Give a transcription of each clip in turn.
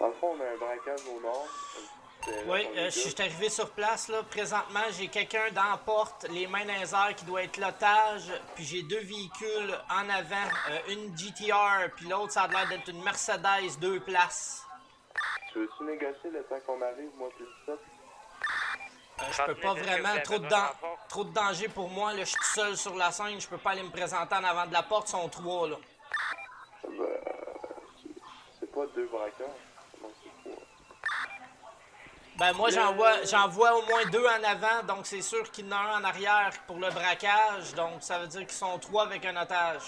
Dans le fond, on a un braquage au nord. Oui, je suis arrivé sur place, là. Présentement, j'ai quelqu'un dans la porte, les mains dans les airs, qui doit être l'otage. Puis j'ai deux véhicules en avant, une GTR, puis l'autre, ça a l'air d'être une Mercedes, 2 places. Tu veux-tu négocier le temps qu'on arrive, moi, plus ça? Je peux pas vraiment, trop de danger pour moi, là. Je suis tout seul sur la scène, je peux pas aller me présenter en avant de la porte, ils sont 3, là. C'est pas 2 braqueurs. Non, c'est 3. Ben moi j'en vois au moins 2 en avant, donc c'est sûr qu'il y en a un en arrière pour le braquage, donc ça veut dire qu'ils sont 3 avec un otage.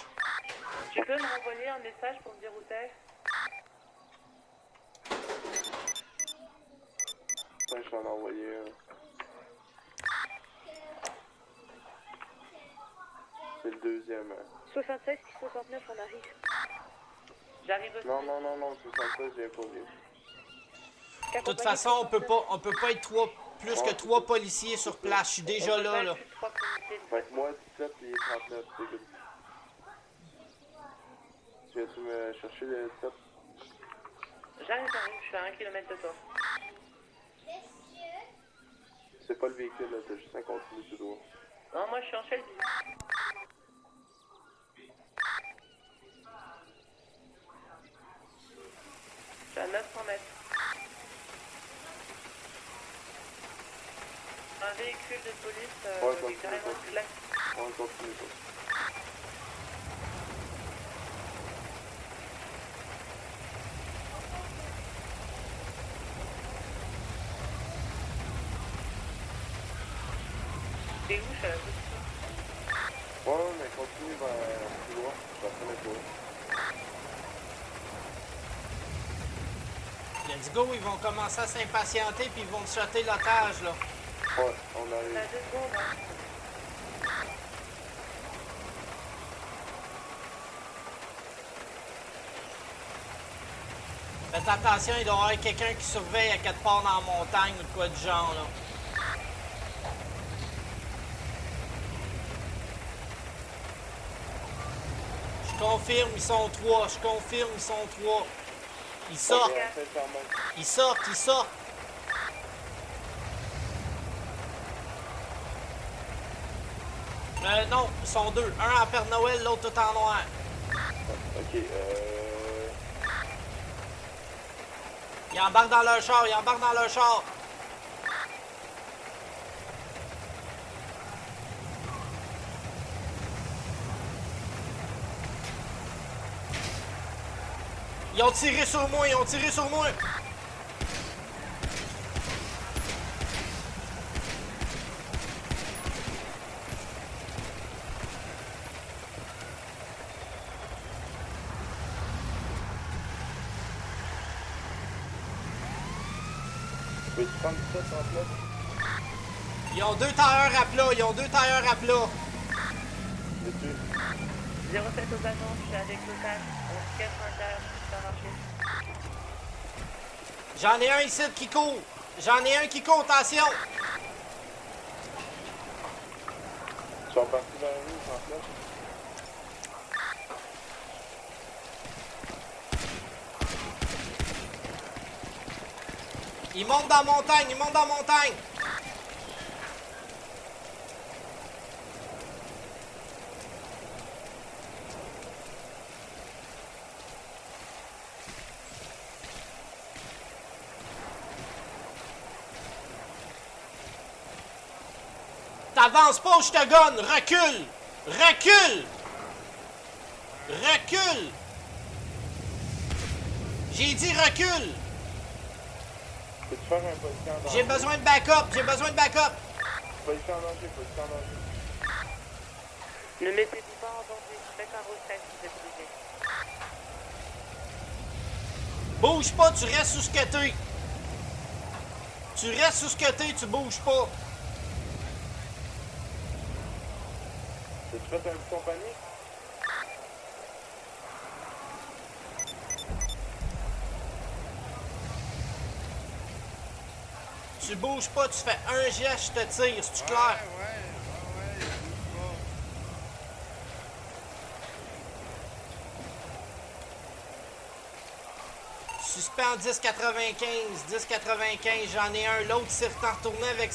Tu peux me renvoyer un message pour me dire où t'es? Ouais, je t'en ai envoyé un. C'est le deuxième. 76 69, on arrive. J'arrive aussi. Non, 76, j'ai pas vu. De toute façon, on peut pas être plus que 3 policiers sur place, je suis déjà là. Fait que moi, 17 et 39, c'est good. Tu viens-tu me chercher le 17? J'arrive, je suis à 1 km de toi. C'est pas le véhicule, là, t'as juste un continu tout droit. Non, moi je suis en Shelby. Je suis à 900 mètres. Un véhicule de police qui est carrément claque. On continue ça. T'es où? Je suis à la position. Ouais, mais continue vers plus loin. Je vais prendre le tour. Let's go, ils vont commencer à s'impatienter puis ils vont me shotter l'otage là. Ouais, on arrive. T'as 2 secondes, hein. Faites attention, il doit y avoir quelqu'un qui surveille à quelque part dans la montagne ou quoi du genre là. Je confirme, ils sont 3. Je confirme, ils sont 3. Ils sortent. Ils sortent. Non, ils sont 2. Un en Père Noël, l'autre tout en noir. Ok, Ils embarquent dans leur char. Ils ont tiré sur moi. peux-tu prendre 17 en place? Ils ont 2 tailleurs à plat. Veux-tu? 07 aux agents, je suis avec le CAC. On se cache un carrière supermarché. J'en ai un ici qui court. Attention. Ils sont partis vers où, en place? Ils montent dans la montagne. T'avances pas ou je te gonne. Recule. J'ai dit recule. Peux-tu faire un policier en danger? J'ai besoin de backup. Policier en danger. Ne mettez-vous pas en danger. Faites un retrait si vous êtes obligé. Bouge pas, tu restes sous ce que t'es. Tu bouges pas. T'as-tu fait un bouton panique? Tu bouges pas, tu fais un geste, je te tire, c'est-tu clair? Ouais, bouge Suspect en 10,95. 10,95, j'en ai un. L'autre s'est retourné avec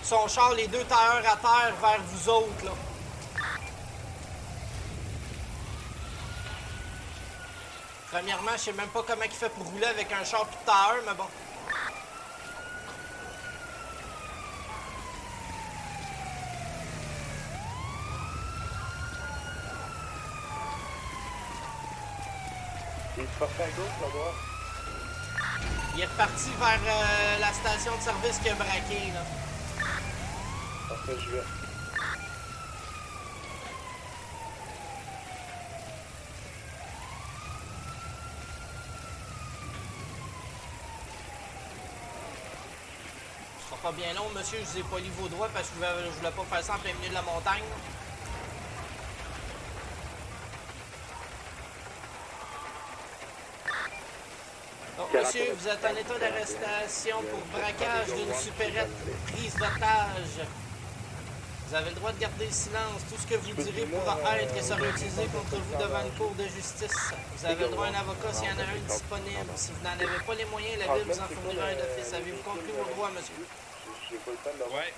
son char, les deux tailleurs à terre vers vous autres, là. Premièrement, je sais même pas comment il fait pour rouler avec un char tout tailleur, mais bon. Il se partait à gauche, à droite. Il est reparti vers la station de service qui a braqué, là. Parfait, je vais. Ce sera pas bien long, monsieur. Je vous ai poli vos doigts parce que je voulais pas faire ça en plein milieu de la montagne. Donc, monsieur, vous êtes en état d'arrestation pour braquage d'une supérette, prise d'otage. Vous avez le droit de garder le silence. Tout ce que vous direz pourra être et sera utilisé contre vous devant une cour de justice. Vous avez le droit à un avocat s'il y en a un disponible. Si vous n'en avez pas les moyens, la Ville vous en fournira un d'office. Avez-vous compris vos droits, monsieur? J'ai pas le temps de l'avoir. Ouais.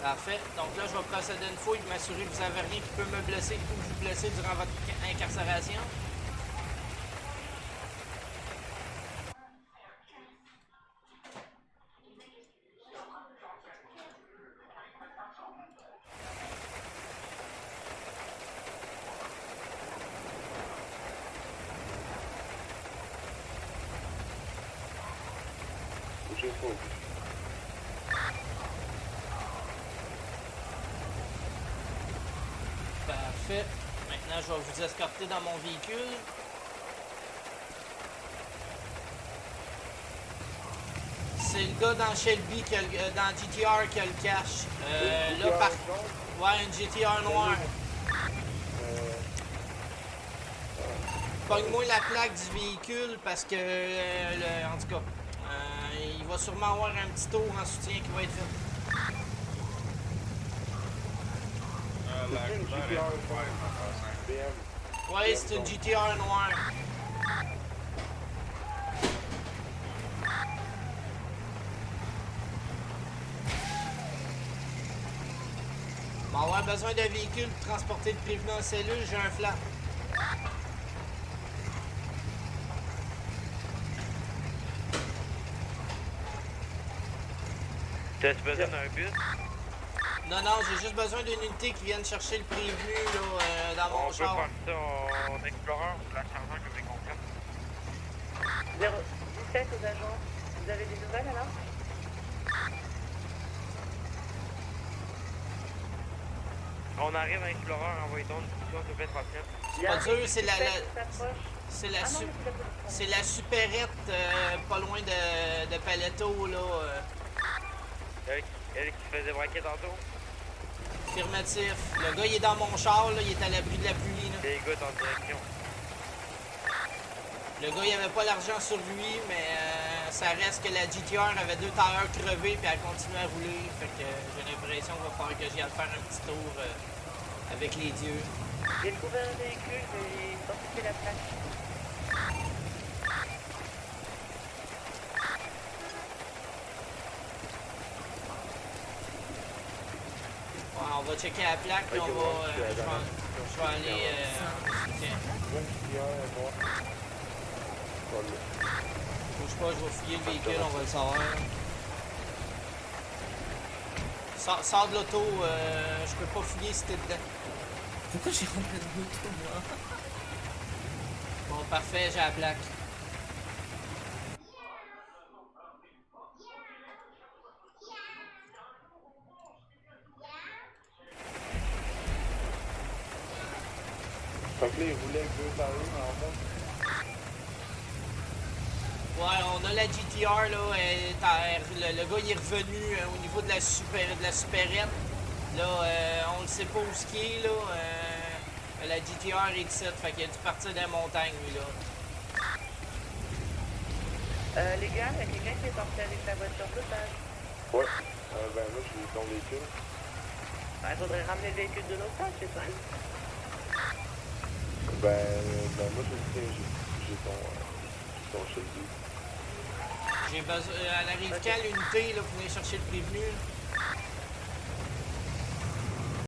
Parfait. Donc là, je vais procéder à une fouille, m'assurer que vous n'avez rien qui peut me blesser ou vous blesser durant votre incarcération. J'ai pas. Parfait. Maintenant, je vais vous escorter dans mon véhicule. C'est le gars dans Shelby, dans GTR qui a le cash. Là, par... Ouais, une GTR noire. Pogne-moi la plaque du véhicule parce que, en tout cas, il va sûrement avoir un petit tour en soutien qui va être fait. La C'est une couleur est GTR ouais, en BM. Ouais, c'est une GTR noire. Bon, on va avoir besoin d'un véhicule pour transporter le prévenu en cellule, j'ai un flat. T'as-tu besoin d'un bus? Non, non, j'ai juste besoin d'une unité qui vienne chercher le prévenu là, dans mon On peut char. faire ça en Explorer, la chargeur que j'ai compris. 017 aux agents. Vous avez des nouvelles alors? On arrive à Explorer, envoyez donc une discussion s'il vous plaît, 37. C'est pas dur, c'est c'est la, Ah non, su- mais c'est la police. c'est la supérette pas loin de Paletto, là. Elle qui se faisait braquer tantôt. Affirmatif. Le gars, il est dans mon char, là, il est à l'abri de la pluie, là. Les gars en direction. Le gars, il avait pas l'argent sur lui, mais ça reste que la GTR avait deux tailleurs crevés puis elle continue à rouler. Fait que j'ai l'impression qu'il va falloir que j'y aille faire un petit tour avec les dieux. J'ai trouvé un véhicule, j'ai identifié la plaque. Ouais, on va checker la plaque puis on va. Je vais aller en soutien. Une GTR noire. Bouge pas, je vais fouiller le véhicule, on va le savoir. Sors de l'auto, je peux pas fouiller si t'es dedans. Pourquoi j'ai rentré dans l'auto, moi? Bon, parfait, j'ai la plaque. Fait que là, il roulait avec deux tailleurs en bas. Ouais, on a la GTR, là, le gars il est revenu au niveau de la supérette. Là, on ne sait pas où ce qui est, là. La GTR est ici, fait qu'il a dû partir des montagnes, lui, là. Les gars, il y a quelqu'un qui est parti avec la voiture d'otage. Ouais. Ben là, j'ai ton véhicule. Il faudrait ramener le véhicule de l'otage, c'est ça? Ben moi, j'ai ton... je te le dis. J'ai besoin. Elle arrive quand l'unité là, pour venir chercher le prévenu? Là?